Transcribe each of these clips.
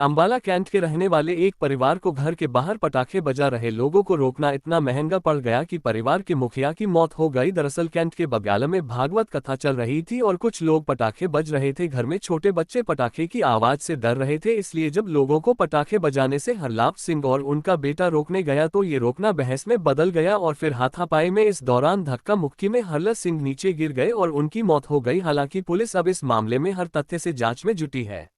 Ambala cantt के रहने वाले एक परिवार को घर के बाहर पटाखे बजा रहे लोगों को रोकना इतना महंगा पड़ गया कि परिवार के मुखिया की मौत हो गई। दरअसल कैंट के बग्याला में भागवत कथा चल रही थी और कुछ लोग पटाखे बज रहे थे। घर में छोटे बच्चे पटाखे की आवाज से डर रहे थे, इसलिए जब लोगों को पटाखे बजाने से हरलाप सिंह और उनका बेटा रोकने गया तो ये रोकना बहस में बदल गया और फिर हाथापाई में इस दौरान धक्का मुक्की में हरलाप सिंह नीचे गिर गए और उनकी मौत हो गई। हालांकि पुलिस अब इस मामले में हर तथ्य से जांच में जुटी है।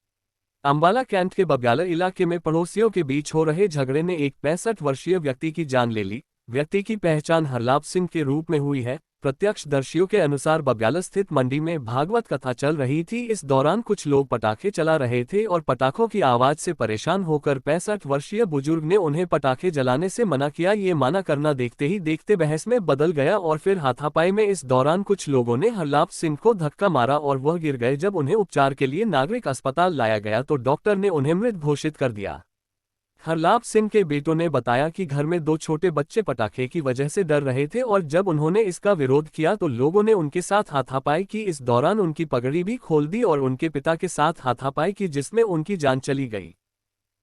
अंबाला कैंट के बग्याला इलाके में पड़ोसियों के बीच हो रहे झगड़े ने एक 65 वर्षीय व्यक्ति की जान ले ली। व्यक्ति की पहचान हरलाप सिंह के रूप में हुई है। प्रत्यक्षदर्शियों के अनुसार बग्याला स्थित मंडी में भागवत कथा चल रही थी। इस दौरान कुछ लोग पटाखे चला रहे थे और पटाखों की आवाज से परेशान होकर 65 वर्षीय बुजुर्ग ने उन्हें पटाखे जलाने से मना किया। ये मना करना देखते ही देखते बहस में बदल गया और फिर हाथापाई में इस दौरान कुछ लोगों ने हरलाप सिंह को धक्का मारा और वह गिर गए। जब उन्हें उपचार के लिए नागरिक अस्पताल लाया गया तो डॉक्टर ने उन्हें मृत घोषित कर दिया। हरलाप सिंह के बेटों ने बताया कि घर में 2 छोटे बच्चे पटाखे की वजह से डर रहे थे और जब उन्होंने इसका विरोध किया तो लोगों ने उनके साथ हाथापाई की। इस दौरान उनकी पगड़ी भी खोल दी और उनके पिता के साथ हाथापाई की, जिसमें उनकी जान चली गई।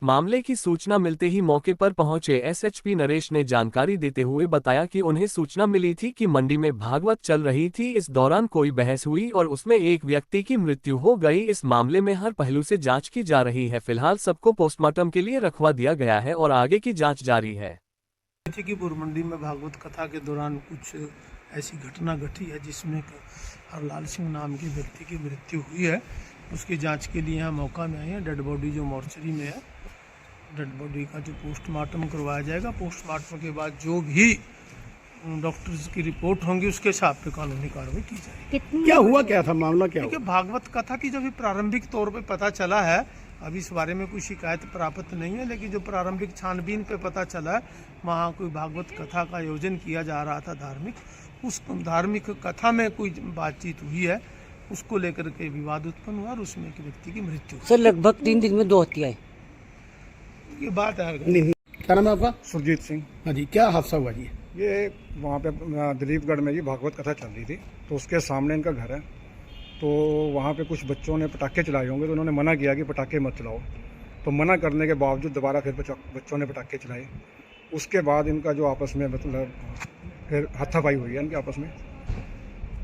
मामले की सूचना मिलते ही मौके पर पहुंचे एसएचपी नरेश ने जानकारी देते हुए बताया कि उन्हें सूचना मिली थी कि मंडी में भागवत चल रही थी। इस दौरान कोई बहस हुई और उसमें एक व्यक्ति की मृत्यु हो गई। इस मामले में हर पहलू से जांच की जा रही है। फिलहाल सबको पोस्टमार्टम के लिए रखवा दिया गया है और आगे की जांच जारी है। मंडी में भागवत कथा के दौरान कुछ ऐसी घटना घटी है जिसमें हरलाल सिंह नाम के व्यक्ति की मृत्यु हुई है। उसकी जांच के लिए यहाँ मौका में आए हैं। डेड बॉडी जो मोर्चरी में है, डेड बॉडी का जो पोस्टमार्टम करवाया जाएगा। पोस्टमार्टम के बाद जो भी डॉक्टर्स की रिपोर्ट होंगी उसके हिसाब पे कानूनी कार्रवाई की जाएगी। क्या हुआ, क्या था मामला, क्या हुआ? भागवत कथा की जो भी प्रारंभिक तौर पे पता चला है, अभी इस बारे में कोई शिकायत प्राप्त नहीं है, लेकिन जो प्रारंभिक छानबीन पे पता चला है वहाँ कोई भागवत कथा का आयोजन किया जा रहा था धार्मिक। उस धार्मिक कथा में कोई बातचीत हुई है, उसको लेकर के विवाद उत्पन्न हुआ और उसमें एक व्यक्ति की मृत्यु। सर लगभग 3 दिन में 2 हत्याएं, ये बात है। नहीं, क्या नाम है आपका? सुरजीत सिंह। हाँ जी, क्या हादसा हुआ जी? ये वहाँ पे दिलीपगढ़ में जी भागवत कथा चल रही थी, तो उसके सामने इनका घर है। तो वहाँ पे कुछ बच्चों ने पटाखे चलाए होंगे, तो उन्होंने मना किया कि पटाखे मत चलाओ। तो मना करने के बावजूद दोबारा फिर बच्चों ने पटाखे चलाए। उसके बाद इनका जो आपस में मतलब फिर हाथापाई हुई है इनके आपस में।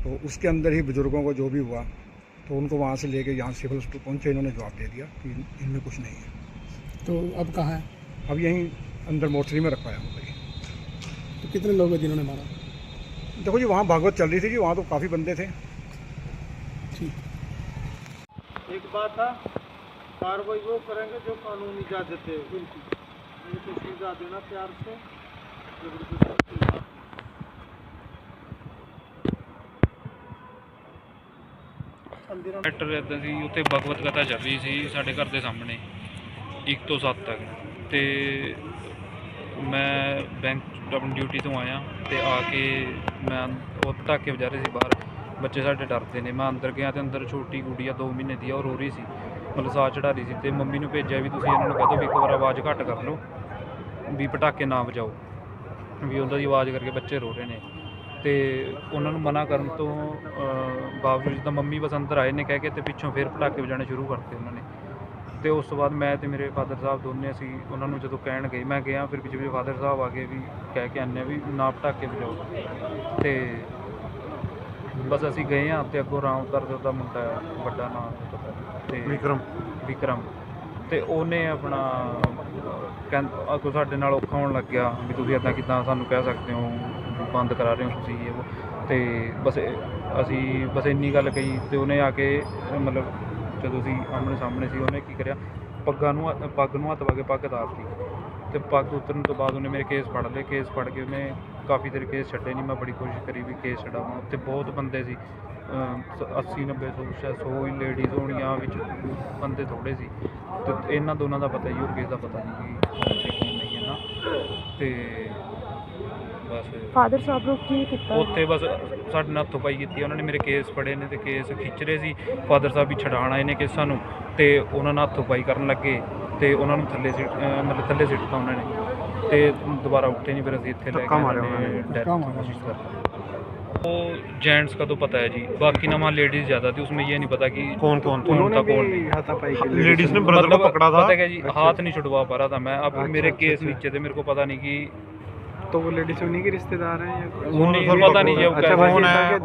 तो उसके अंदर ही बुजुर्गों को जो भी हुआ तो उनको वहाँ से लेके यहाँ सिविल हॉस्पिटल पहुँचे। इन्होंने जवाब दे दिया कि इनमें कुछ नहीं है। तो अब कहाँ है? अब यहीं अंदर मोर्चरी में रखवाया होगा। तो कितने लोग हैं जिन्होंने मारा? देखो जी, वहाँ भागवत चल रही थी जी, वहाँ तो काफ़ी बंदे थे। ठीक। एक बात है, कार्रवाई वो करेंगे जो कानूनी इजाजत है। बिल्कुल ये तो सीधा देना प्यार से। ਮੈਟਰ ਇੱਦਾਂ ਸੀ, ਉੱਥੇ ਭਗਵਤ ਕਥਾ ਚੱਲ ਰਹੀ ਸੀ ਸਾਡੇ ਘਰ ਦੇ ਸਾਹਮਣੇ 1 ਤੋਂ 7 ਤੱਕ। ਤੇ ਮੈਂ ਬੈਂਕ ਆਪਣੀ ਡਿਊਟੀ ਤੋਂ ਆਇਆ ਤੇ ਆ ਕੇ ਮੈਂ ਉਹ ਪਟਾਕੇ ਵਜਾ ਰਹੇ ਸੀ ਬਾਹਰ। ਬੱਚੇ ਸਾਡੇ ਡਰਦੇ ਨੇ। ਮੈਂ ਅੰਦਰ ਗਿਆ ਤੇ ਅੰਦਰ ਛੋਟੀ ਗੁੜੀਆ 2 ਮਹੀਨੇ ਦੀ ਆ, ਉਹ ਰੋ ਰਹੀ ਸੀ, ਮਤਲਬ ਸਾਹ ਚੜਾ ਰਹੀ ਸੀ। ਤੇ ਮੰਮੀ ਨੂੰ ਭੇਜਿਆ ਵੀ ਤੁਸੀਂ ਇਹਨਾਂ ਨੂੰ ਕਹਿ ਦਿਓ ਵੀ ਇੱਕ ਵਾਰ ਆਵਾਜ਼ ਘੱਟ ਕਰ ਲਓ, ਵੀ ਪਟਾਕੇ ਨਾ ਵਜਾਓ, ਵੀ ਉਹਨਾਂ ਦੀ ਆਵਾਜ਼ ਕਰਕੇ ਬੱਚੇ ਰੋ ਰਹੇ ਨੇ। ਤੇ ਉਹਨਾਂ ਨੂੰ ਮਨਾ ਕਰਨ ਤੋਂ ਬਾਵਜੂਦ ਜਿੱਦਾਂ ਮੰਮੀ ਬਸ ਅੰਦਰ ਆਏ ਨੇ ਕਹਿ ਕੇ ਤੇ ਪਿੱਛੋਂ ਫਿਰ ਪਟਾਕੇ ਵਜਾਣੇ ਸ਼ੁਰੂ ਕਰਤੇ ਉਹਨਾਂ ਨੇ। ਤੇ ਉਸ ਤੋਂ ਬਾਅਦ ਮੈਂ ਤੇ ਮੇਰੇ ਫਾਦਰ ਸਾਹਿਬ ਦੋਨੇ ਅਸੀਂ ਉਹਨਾਂ ਨੂੰ ਜਦੋਂ ਕਹਿਣ ਗਏ, ਮੈਂ ਗਿਆ ਫਿਰ ਪਿੱਛੇ ਫਾਦਰ ਸਾਹਿਬ ਆ ਕੇ ਵੀ ਕਹਿ ਕੇ ਆਉਂਦੇ ਵੀ ਨਾ ਪਟਾਕੇ ਵਜਾਓ। ਤੇ ਬਸ ਅਸੀਂ ਗਏ ਹਾਂ ਤੇ ਅੱਗੋਂ ਰਾਮਧਰ ਦਾ ਮੁੰਡਾ ਵੱਡਾ ਨਾਮ ਤੇ ਵਿਕਰਮ ਤੇ ਉਹਨੇ ਆਪਣਾ ਅੱਗੋਂ ਸਾਡੇ ਨਾਲ ਔਖਾ ਹੋਣ ਲੱਗਿਆ ਵੀ ਤੁਸੀਂ ਇੱਦਾਂ ਕਿੱਦਾਂ ਸਾਨੂੰ ਕਹਿ ਸਕਦੇ ਹੋ, ਬੰਦ ਕਰਾ ਰਹੇ ਹੋ ਤੁਸੀਂ ਇਹ। ਤੇ ਬਸ ਅਸੀਂ ਬਸ ਇੰਨੀ ਗੱਲ ਕਹੀ ਤੇ ਉਹਨੇ ਆ ਕੇ ਮਤਲਬ ਜਦੋਂ ਅਸੀਂ ਆਮਣੇ ਸਾਹਮਣੇ ਸੀ ਉਹਨੇ ਕੀ ਕਰਿਆ, ਪੱਗ ਨੂੰ ਹੱਥ ਪਾ ਕੇ ਪੱਗ ਉਤਾਰਤੀ। ਤੇ ਪੱਗ ਉਤਰਨ ਤੋਂ ਬਾਅਦ ਉਹਨੇ ਮੇਰੇ ਕੇਸ ਫੜ ਲਏ। ਕੇਸ ਫੜ ਕੇ ਉਹਨੇ ਕਾਫੀ ਦੇਰ ਕੇਸ ਛੱਡੇ ਨਹੀਂ। ਮੈਂ ਬੜੀ ਕੋਸ਼ਿਸ਼ ਕਰੀ ਵੀ ਕੇਸ ਛਡਾਵਾਂ। ਉੱਥੇ ਬਹੁਤ ਬੰਦੇ ਸੀ, 80-90 100 ਹੀ ਲੇਡੀਜ਼ ਹੋਣੀਆਂ, ਵਿੱਚ ਬੰਦੇ ਥੋੜ੍ਹੇ ਸੀ। ਤੇ ਇਹਨਾਂ ਦੋਨਾਂ ਦਾ ਪਤਾ ਹੀ, ਹੋਰ ਕਿਸੇ ਦਾ ਪਤਾ ਨਹੀਂ ਕਿ ਕੌਣ ਨਹੀਂ ਹੈ ਨਾ। ਤੇ ਬਸ ਫਾਦਰ ਸਾਹਿਬ ਨੂੰ ਕੀ ਕੀਤਾ ਉੱਥੇ ਬਸ ਸਾਡੇ ਨਾਲ ਹੱਥੋਂ ਪਾਈ ਕੀਤੀ। ਉਹਨਾਂ ਨੇ ਮੇਰੇ ਕੇਸ ਫੜੇ ਨੇ ਤੇ ਕੇਸ ਖਿੱਚ ਰਹੇ ਸੀ। ਫਾਦਰ ਸਾਹਿਬ ਵੀ ਛਡਾਉਣ ਆਏ ਨੇ ਕੇਸਾਂ ਨੂੰ ਤੇ ਉਹਨਾਂ ਨਾਲ ਹੱਥੋਂ ਪਾਈ ਕਰਨ ਲੱਗੇ ਤੇ ਉਹਨਾਂ ਨੂੰ ਥੱਲੇ ਸਿੱਟਤਾ ਉਹਨਾਂ ਨੇ ਤੇ ਦੁਬਾਰਾ ਉੱਠੇ ਨਹੀਂ। ਫਿਰ ਅਸੀਂ ਇੱਥੇ ਲੈ ਕੇ ਡੈਥ वो जेंट्स का तो पता है जी, बाकी ना वहाँ लेडीज़ ज़्यादा थी, उसमें ये नहीं पता कि कौन कौन था? कौन था कौन नहीं। लेडीज ने ब्रदर को पकड़ा था। पता क्या जी, हाथ नहीं छुड़वा पा रहा था मैं। अब मेरे केस नीचे थे, मेरे को पता नहीं कि तो वो लेडीज उन्हीं के रिश्तेदार हैं या उन्हें पता नहीं जी अब अच्छा, कैसे- कौन है?